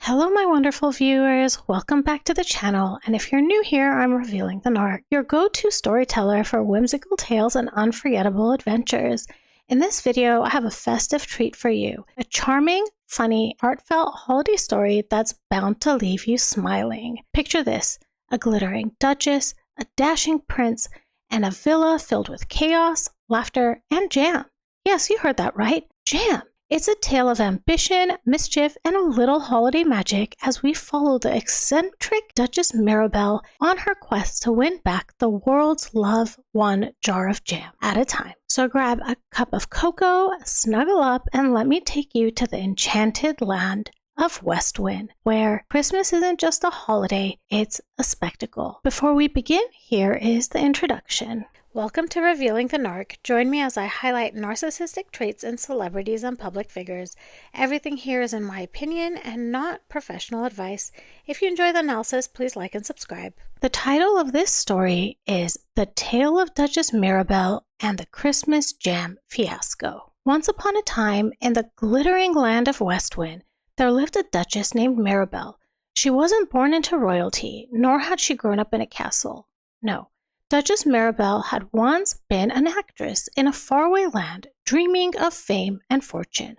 Hello my wonderful viewers, welcome back to the channel, and if you're new here, I'm Revealing the Narc, your go-to storyteller for whimsical tales and unforgettable adventures. In this video, I have a festive treat for you, a charming, funny, heartfelt holiday story that's bound to leave you smiling. Picture this, a glittering duchess, a dashing prince, and a villa filled with chaos, laughter, and jam. Yes, you heard that right, jam! It's a tale of ambition, mischief, and a little holiday magic as we follow the eccentric Duchess Mirabelle on her quest to win back the world's love, one jar of jam at a time. So grab a cup of cocoa, snuggle up, and let me take you to the enchanted land of Westwynne, where Christmas isn't just a holiday, it's a spectacle. Before we begin, here is the introduction. Welcome to Revealing the Narc. Join me as I highlight narcissistic traits in celebrities and public figures. Everything here is in my opinion and not professional advice. If you enjoy the analysis, please like and subscribe. The title of this story is The Tale of Duchess Mirabelle and the Christmas Jam Fiasco. Once upon a time, in the glittering land of Westwynne, there lived a duchess named Mirabel. She wasn't born into royalty, nor had she grown up in a castle. No. Duchess Mirabelle had once been an actress in a faraway land, dreaming of fame and fortune.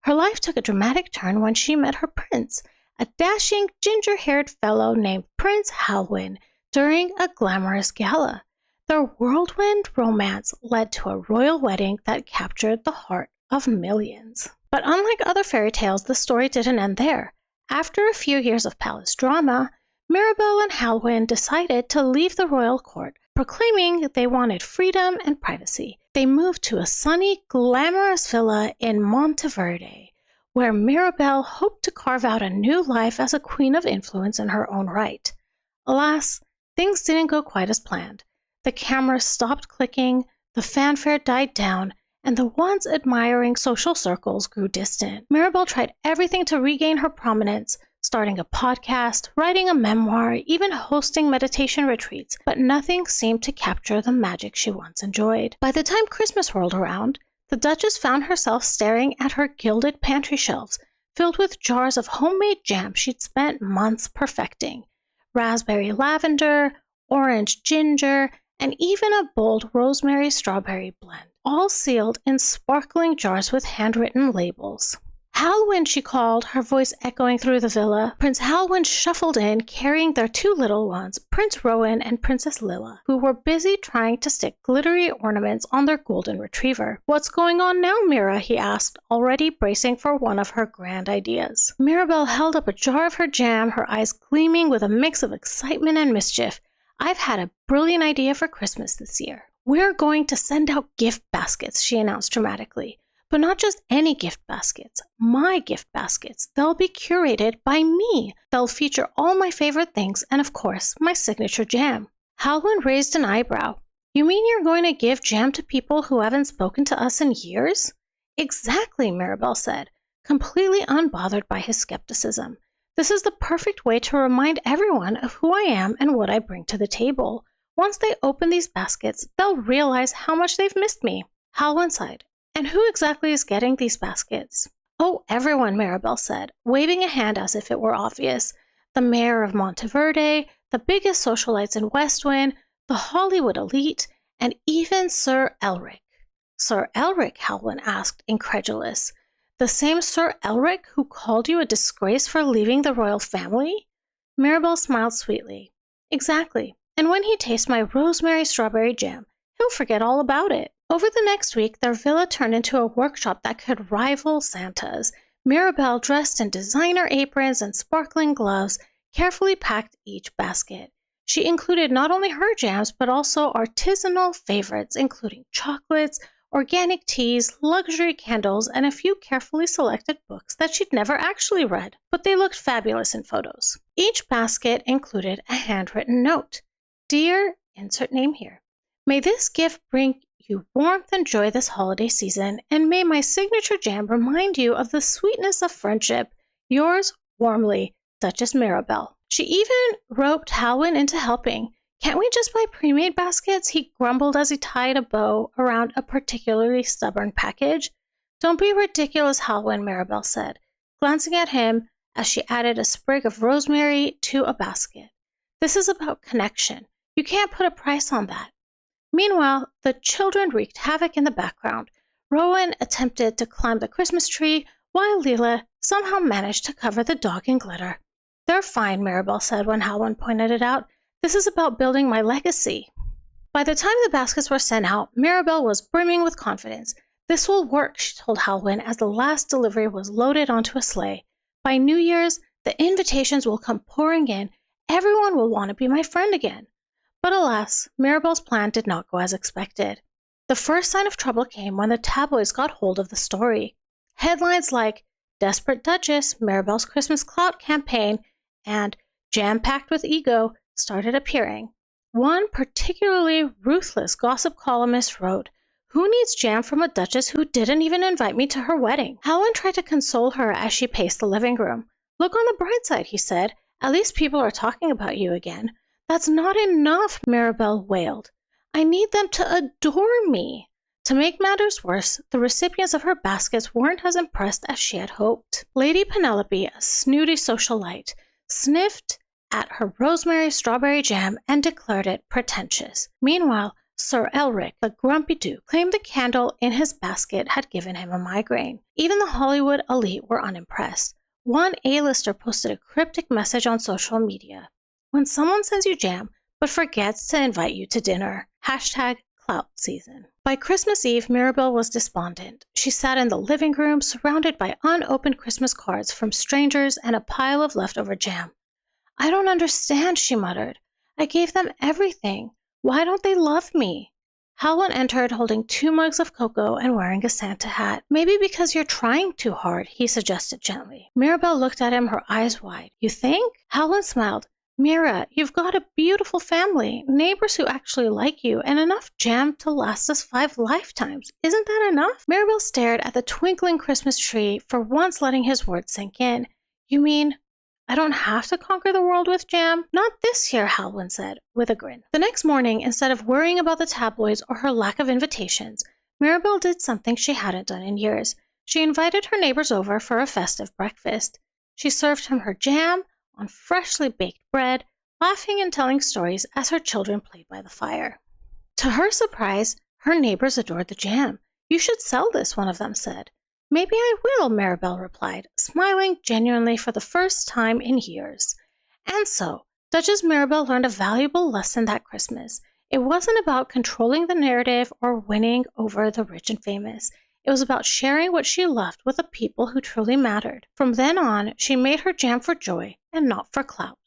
Her life took a dramatic turn when she met her prince, a dashing, ginger-haired fellow named Prince Halwyn, during a glamorous gala. Their whirlwind romance led to a royal wedding that captured the heart of millions. But unlike other fairy tales, the story didn't end there. After a few years of palace drama, Mirabel and Halwyn decided to leave the royal court, proclaiming they wanted freedom and privacy. They moved to a sunny, glamorous villa in Monteverde, where Mirabel hoped to carve out a new life as a queen of influence in her own right. Alas, things didn't go quite as planned. The cameras stopped clicking, the fanfare died down, and the once admiring social circles grew distant. Mirabel tried everything to regain her prominence, starting a podcast, writing a memoir, even hosting meditation retreats, but nothing seemed to capture the magic she once enjoyed. By the time Christmas rolled around, the Duchess found herself staring at her gilded pantry shelves, filled with jars of homemade jam she'd spent months perfecting. Raspberry lavender, orange ginger, and even a bold rosemary strawberry blend, all sealed in sparkling jars with handwritten labels. Halwyn, she called, her voice echoing through the villa. Prince Halwyn shuffled in, carrying their two little ones, Prince Rowan and Princess Lilla, who were busy trying to stick glittery ornaments on their golden retriever. "What's going on now, Mira?" he asked, already bracing for one of her grand ideas. Mirabel held up a jar of her jam, her eyes gleaming with a mix of excitement and mischief. "I've had a brilliant idea for Christmas this year. We're going to send out gift baskets," she announced dramatically. But not just any gift baskets, my gift baskets. They'll be curated by me. They'll feature all my favorite things and, of course, my signature jam. Halwyn raised an eyebrow. "You mean you're going to give jam to people who haven't spoken to us in years?" "Exactly," Mirabel said, completely unbothered by his skepticism. "This is the perfect way to remind everyone of who I am and what I bring to the table. Once they open these baskets, they'll realize how much they've missed me." Halwyn sighed. "And who exactly is getting these baskets?" "Oh, everyone," Mirabel said, waving a hand as if it were obvious. "The mayor of Monteverde, the biggest socialites in Westwynne, the Hollywood elite, and even Sir Elric." "Sir Elric?" Halwyn asked, incredulous. "The same Sir Elric who called you a disgrace for leaving the royal family?" Mirabel smiled sweetly. "Exactly. And when he tastes my rosemary strawberry jam, he'll forget all about it." Over the next week, their villa turned into a workshop that could rival Santa's. Mirabel, dressed in designer aprons and sparkling gloves, carefully packed each basket. She included not only her jams, but also artisanal favorites, including chocolates, organic teas, luxury candles, and a few carefully selected books that she'd never actually read, but they looked fabulous in photos. Each basket included a handwritten note. "Dear," insert name here, "may this gift bring you warmth and joy this holiday season, and may my signature jam remind you of the sweetness of friendship. Yours warmly, Duchess Mirabelle." She even roped Halwyn into helping. "Can't we just buy pre-made baskets?" he grumbled as he tied a bow around a particularly stubborn package. "Don't be ridiculous, Halwyn," Mirabel said, glancing at him as she added a sprig of rosemary to a basket. This is about connection. You can't put a price on that. Meanwhile, the children wreaked havoc in the background. Rowan attempted to climb the Christmas tree, while Leela somehow managed to cover the dog in glitter. "They're fine," Mirabel said when Halwyn pointed it out. "This is about building my legacy." By the time the baskets were sent out, Mirabel was brimming with confidence. "This will work," she told Halwyn as the last delivery was loaded onto a sleigh. "By New Year's, the invitations will come pouring in. Everyone will want to be my friend again." But alas, Mirabel's plan did not go as expected. The first sign of trouble came when the tabloids got hold of the story. Headlines like "Desperate Duchess, Mirabel's Christmas Clout Campaign" and "Jam-Packed with Ego" started appearing. One particularly ruthless gossip columnist wrote, "Who needs jam from a duchess who didn't even invite me to her wedding?" Halwyn tried to console her as she paced the living room. "Look on the bright side," he said. "At least people are talking about you again." "That's not enough," Mirabel wailed. "I need them to adore me." To make matters worse, the recipients of her baskets weren't as impressed as she had hoped. Lady Penelope, a snooty socialite, sniffed at her rosemary strawberry jam and declared it pretentious. Meanwhile, Sir Elric, the grumpy duke, claimed the candle in his basket had given him a migraine. Even the Hollywood elite were unimpressed. One A-lister posted a cryptic message on social media. "When someone sends you jam, but forgets to invite you to dinner. #clout-season." By Christmas Eve, Mirabel was despondent. She sat in the living room, surrounded by unopened Christmas cards from strangers and a pile of leftover jam. "I don't understand," she muttered. "I gave them everything. Why don't they love me?" Halwyn entered holding 2 mugs of cocoa and wearing a Santa hat. "Maybe because you're trying too hard," he suggested gently. Mirabel looked at him, her eyes wide. "You think?" Halwyn smiled. "Mira, you've got a beautiful family, neighbors who actually like you, and enough jam to last us 5 lifetimes. Isn't that enough?" Mirabel stared at the twinkling Christmas tree, for once letting his words sink in. "You mean I don't have to conquer the world with jam?" "Not this year," Halwyn said, with a grin. The next morning, instead of worrying about the tabloids or her lack of invitations, Mirabel did something she hadn't done in years. She invited her neighbors over for a festive breakfast. She served him her jam on freshly baked bread, laughing and telling stories as her children played by the fire. To her surprise, her neighbors adored the jam. "You should sell this," one of them said. "Maybe I will," Mirabel replied, smiling genuinely for the first time in years. And so, Duchess Mirabelle learned a valuable lesson that Christmas. It wasn't about controlling the narrative or winning over the rich and famous. It was about sharing what she loved with the people who truly mattered. From then on, she made her jam for joy and not for clout.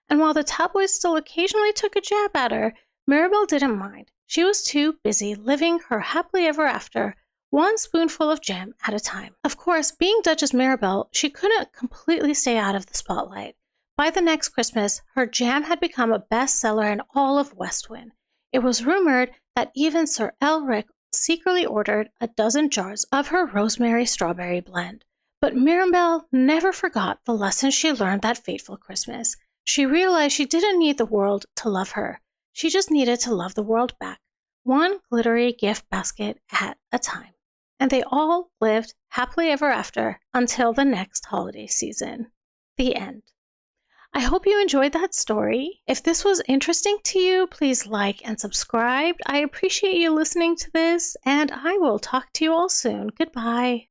And while the tabloids still occasionally took a jab at her, Mirabel didn't mind. She was too busy living her happily ever after, one spoonful of jam at a time. Of course, being Duchess Mirabelle, she couldn't completely stay out of the spotlight. By the next Christmas, her jam had become a bestseller in all of Westwynne. It was rumored that even Sir Elric secretly ordered a dozen jars of her rosemary strawberry blend. But Mirabel never forgot the lesson she learned that fateful Christmas. She realized she didn't need the world to love her. She just needed to love the world back, one glittery gift basket at a time. And they all lived happily ever after until the next holiday season. The end. I hope you enjoyed that story. If this was interesting to you, please like and subscribe. I appreciate you listening to this, and I will talk to you all soon. Goodbye.